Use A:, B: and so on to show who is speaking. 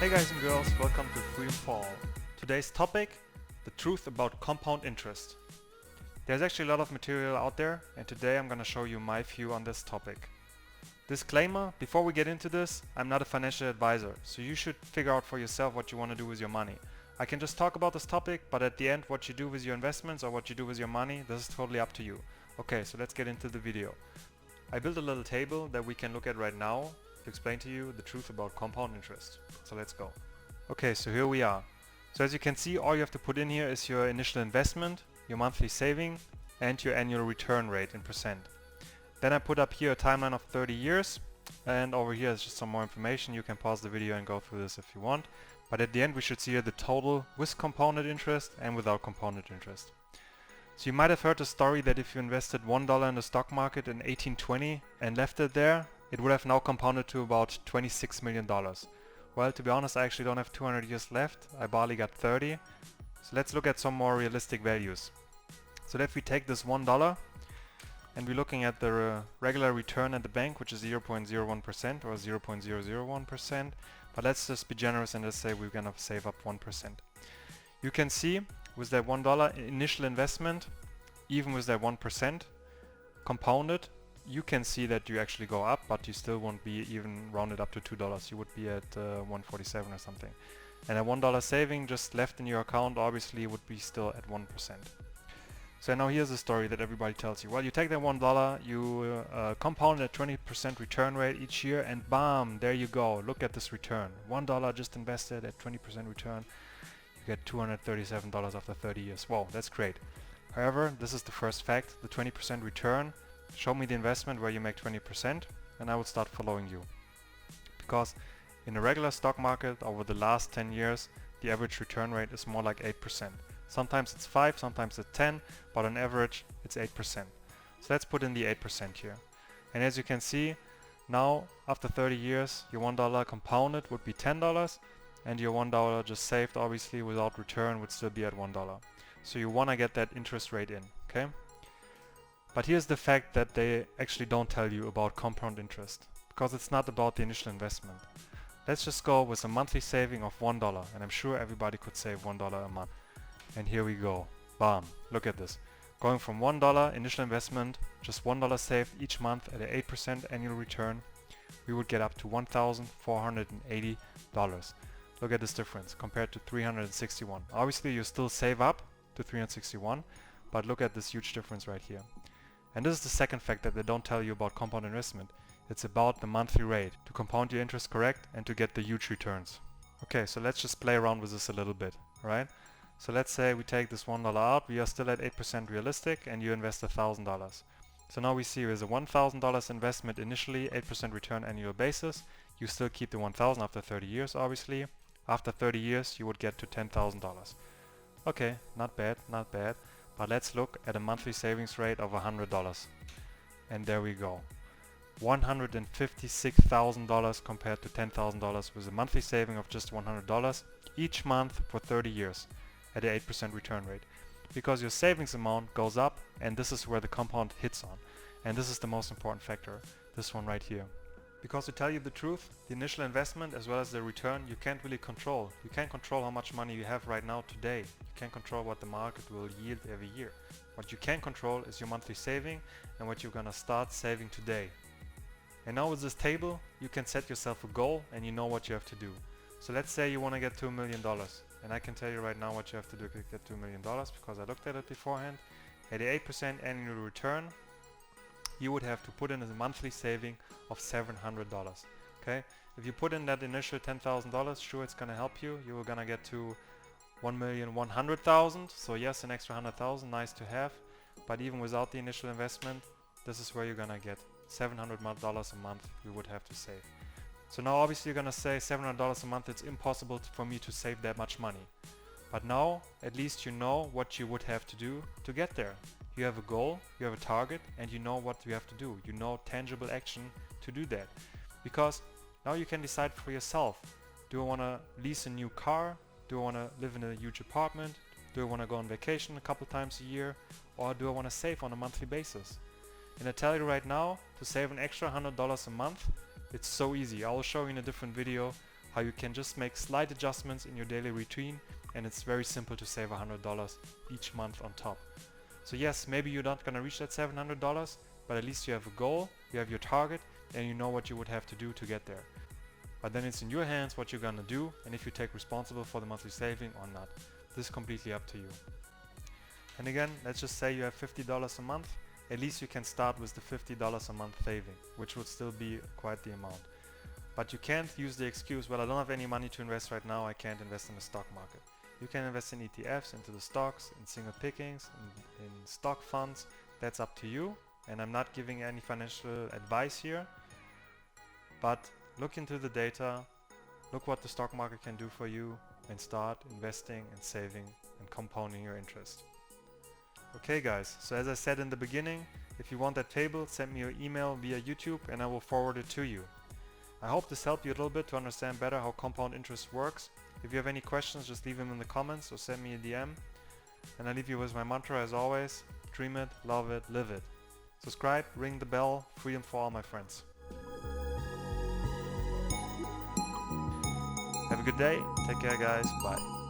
A: Hey guys and girls, welcome to Free Fall. Today's topic, the truth about compound interest. There's actually a lot of material out there, and today I'm going to show you my view on this topic. Disclaimer, before we get into this, I'm not a financial advisor, so you should figure out for yourself what you want to do with your money. I can just talk about this topic, but at the end what you do with your investments or what you do with your money, this is totally up to you. Okay, so let's get into the video. I built a little table that we can look at right now to explain to you the truth about compound interest. So let's go. Okay, so here we are. So as you can see, all you have to put in here is your initial investment, your monthly saving, and your annual return rate in percent. Then I put up here a timeline of 30 years, and over here is just some more information. You can pause the video and go through this if you want. But at the end we should see here the total with compounded interest and without compounded interest. So you might have heard the story that if you invested $1 in the stock market in 1820 and left it there, it would have now compounded to about $26 million. Well, to be honest, I actually don't have 200 years left. I barely got 30. So let's look at some more realistic values. So if we take this $1 and we're looking at the regular return at the bank, which is 0.01% or 0.001%, but let's just be generous and just say we're gonna save up 1%. You can see with that $1 initial investment, even with that 1% compounded, you can see that you actually go up, but you still won't be even rounded up to $2. You would be at 147 or something. And a $1 saving just left in your account obviously would be still at 1%. So now here's a story that everybody tells you. Well, you take that $1, you compound at 20% return rate each year, and bam, there you go. Look at this return. $1 just invested at 20% return. You get $237 after 30 years. Wow, that's great. However, this is the first fact, the 20% return. Show me the investment where you make 20% and I will start following you. Because in a regular stock market over the last 10 years, the average return rate is more like 8%. Sometimes it's 5, sometimes it's 10, but on average it's 8%. So let's put in the 8% here. And as you can see, now after 30 years, your $1 compounded would be $10 and your $1 just saved obviously without return would still be at $1. So you want to get that interest rate in, okay? But here's the fact that they actually don't tell you about compound interest, because it's not about the initial investment. Let's just go with a monthly saving of $1, and I'm sure everybody could save $1 a month. And here we go. Bam. Look at this. Going from $1 initial investment, just $1 saved each month at an 8% annual return, we would get up to $1,480. Look at this difference compared to 361. Obviously you still save up to 361, but look at this huge difference right here. And this is the second fact that they don't tell you about compound investment. It's about the monthly rate to compound your interest correct and to get the huge returns. Okay, so let's just play around with this a little bit, right? So let's say we take this $1 out, we are still at 8% realistic and you invest $1,000. So now we see there's a $1,000 investment initially, 8% return annual basis. You still keep the 1,000 after 30 years obviously. After 30 years you would get to $10,000. Okay, not bad, not bad. But let's look at a monthly savings rate of $100. And there we go. $156,000 compared to $10,000 with a monthly saving of just $100 each month for 30 years at an 8% return rate. Because your savings amount goes up and this is where the compound hits on. And this is the most important factor, this one right here. Because to tell you the truth, the initial investment as well as the return you can't really control. You can't control how much money you have right now today. You can't control what the market will yield every year. What you can control is your monthly saving and what you're gonna start saving today. And now with this table, you can set yourself a goal and you know what you have to do. So let's say you want to get $2 million. And I can tell you right now what you have to do to get $2 million because I looked at it beforehand. At an 8% annual return, you would have to put in a monthly saving of $700. Okay, if you put in that initial $10,000, sure it's gonna help you. You were gonna get to 1,100,000. So yes, an extra 100,000, nice to have. But even without the initial investment, this is where you're gonna get $700 a month. You would have to save. So now obviously you're gonna say $700 a month. It's impossible for me to save that much money. But now at least you know what you would have to do to get there. You have a goal, you have a target, and you know what you have to do. You know tangible action to do that. Because now you can decide for yourself. Do I want to lease a new car? Do I want to live in a huge apartment? Do I want to go on vacation a couple times a year? Or do I want to save on a monthly basis? And I tell you right now, to save an extra $100 a month, it's so easy. I will show you in a different video how you can just make slight adjustments in your daily routine, and it's very simple to save $100 each month on top. So yes, maybe you're not gonna reach that $700, but at least you have a goal, you have your target, and you know what you would have to do to get there. But then it's in your hands what you're gonna do, and if you take responsible for the monthly saving or not. This is completely up to you. And again, let's just say you have $50 a month. At least you can start with the $50 a month saving, which would still be quite the amount. But you can't use the excuse, well, I don't have any money to invest right now, I can't invest in the stock market. You can invest in ETFs, into the stocks, in single pickings, in stock funds. That's up to you. And I'm not giving any financial advice here. But look into the data, look what the stock market can do for you, and start investing and saving and compounding your interest. Okay guys, so as I said in the beginning, if you want that table, send me your email via YouTube and I will forward it to you. I hope this helped you a little bit to understand better how compound interest works. If you have any questions, just leave them in the comments or send me a DM. And I leave you with my mantra as always: dream it, love it, live it. Subscribe, ring the bell, freedom for all my friends. Have a good day, take care guys, bye.